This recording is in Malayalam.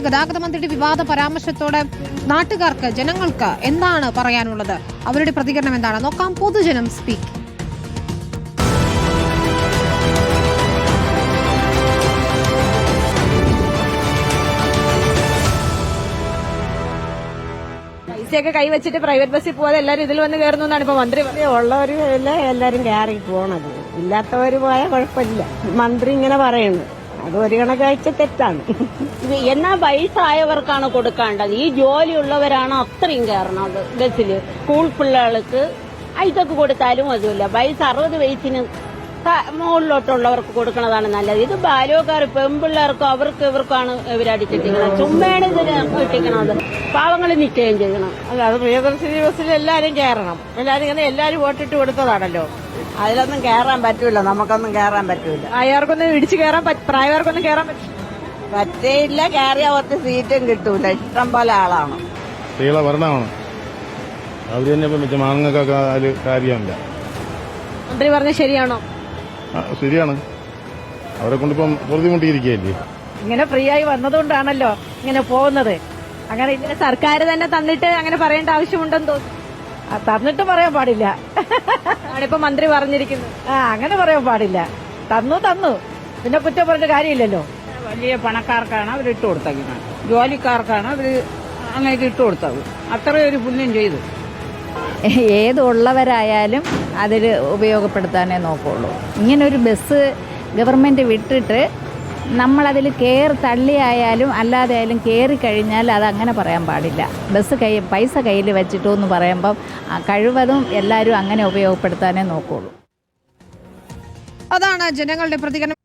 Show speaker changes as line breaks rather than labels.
ഗതാഗത മന്ത്രിയുടെ വിവാദ പരാമർശത്തോടെ നാട്ടുകാർക്ക് ജനങ്ങൾക്ക് എന്താണ് പറയാനുള്ളത്? അവരുടെ പ്രതികരണം എന്താണ്? നോക്കാം. പൊതുജനം സ്പീക്ക്.
പൈസയൊക്കെ കൈവച്ചിട്ട് പ്രൈവറ്റ് ബസ്സിൽ പോകാതെ എല്ലാവരും ഇതിൽ വന്ന് കയറുന്നു എന്നാണ് ഇപ്പൊ മന്ത്രി
ഉള്ളവര് എല്ലാരും കയറി പോണത്, ഇല്ലാത്തവര് പോയാൽ കുഴപ്പമില്ല. മന്ത്രി ഇങ്ങനെ പറയുന്നു, അത് ഒരു കണക്കാഴ്ച തെറ്റാണ്.
എന്നാ വയസ്സായവർക്കാണ് കൊടുക്കേണ്ടത്. ഈ ജോലിയുള്ളവരാണ് അത്രയും കയറണത് ബസ്സിൽ. സ്കൂൾ പിള്ളേർക്ക് ഇതൊക്കെ കൊടുത്താലും അതുമില്ല. 60 വയസ്സിന് മുകളിലോട്ടുള്ളവർക്ക് കൊടുക്കണതാണ് നല്ലത്. ഇത് ബാല്യക്കാർ പെൺപിള്ളേർക്കും അവർക്ക് ഇവർക്കാണ് ഇവരടിച്ചിട്ടിരിക്കണം. ചുമ്മാണ് ഇതിന് ഇട്ടിക്കണത്. പാവങ്ങൾ നിശ്ചയം ചെയ്യണം.
അല്ല, അത് പ്രിയദർശിനി ബസ്സിൽ എല്ലാരും കയറണം. എല്ലാരും വോട്ടിട്ട് കൊടുത്തതാണല്ലോ. അതിലൊന്നും കയറാൻ പറ്റൂല, നമുക്കൊന്നും കയറാൻ പറ്റൂല.
അയാൾക്കൊന്നും ഇടിച്ചു കയറാൻ പ്രായവർക്കൊന്നും കയറാൻ
പറ്റേയില്ല. കയറിയ 10 സീറ്റും കിട്ടൂല. ഇഷ്ടം പോലെ ആളാണ്.
സ്ത്രീകളെ ഭരണമാണ്. അവര് തന്നെ ഇപ്പം വെച്ച മാങ്ങക്കൊക്കെ അതിൽ കാര്യമില്ല.
മന്ത്രി പറഞ്ഞ ശരിയാണോ?
ശരിയാണ്. അവരെ കൊണ്ടിപ്പം പൊറുതിമുട്ടിയിരിക്കുകയല്ലേ.
ഇങ്ങനെ ഫ്രീ ആയി വന്നതുകൊണ്ടാണല്ലോ ഇങ്ങനെ പോകുന്നത്. അങ്ങനെ ഇതിന് സർക്കാർ തന്നെ തന്നിട്ട് അങ്ങനെ പറയേണ്ട ആവശ്യമുണ്ടെന്ന് തോന്നുന്നു.
തന്നിട്ട് പറയാൻ പാടില്ല.
ആണിപ്പോ മന്ത്രി പറഞ്ഞിരിക്കുന്നത്.
അങ്ങനെ പറയാൻ പാടില്ല. തന്നു പിന്നെ കുറ്റം പറഞ്ഞ കാര്യമില്ലല്ലോ.
വലിയ പണക്കാർക്കാണ് അവർ ഇട്ട് കൊടുത്തേക്കുന്നത്, ജോലിക്കാർക്കാണ് അവർ അങ്ങനെ ഇട്ട് കൊടുത്തത്. അത്രയും ഒരു പുണ്യം ചെയ്തു.
ഏതുള്ളവരായാലും അതിൽ ഉപയോഗപ്പെടുത്താനേ നോക്കുള്ളൂ. ഇങ്ങനൊരു ബസ് ഗവൺമെൻറ് വിട്ടിട്ട് നമ്മളതിൽ തള്ളിയായാലും അല്ലാതെ ആയാലും കയറി കഴിഞ്ഞാൽ അതങ്ങനെ പറയാൻ പാടില്ല. പൈസ കയ്യിൽ വെച്ചിട്ടു എന്ന് പറയുമ്പം കഴിവതും എല്ലാവരും അങ്ങനെ ഉപയോഗപ്പെടുത്താനേ നോക്കുള്ളൂ.
അതാണ് ജനങ്ങളുടെ പ്രതികരണം.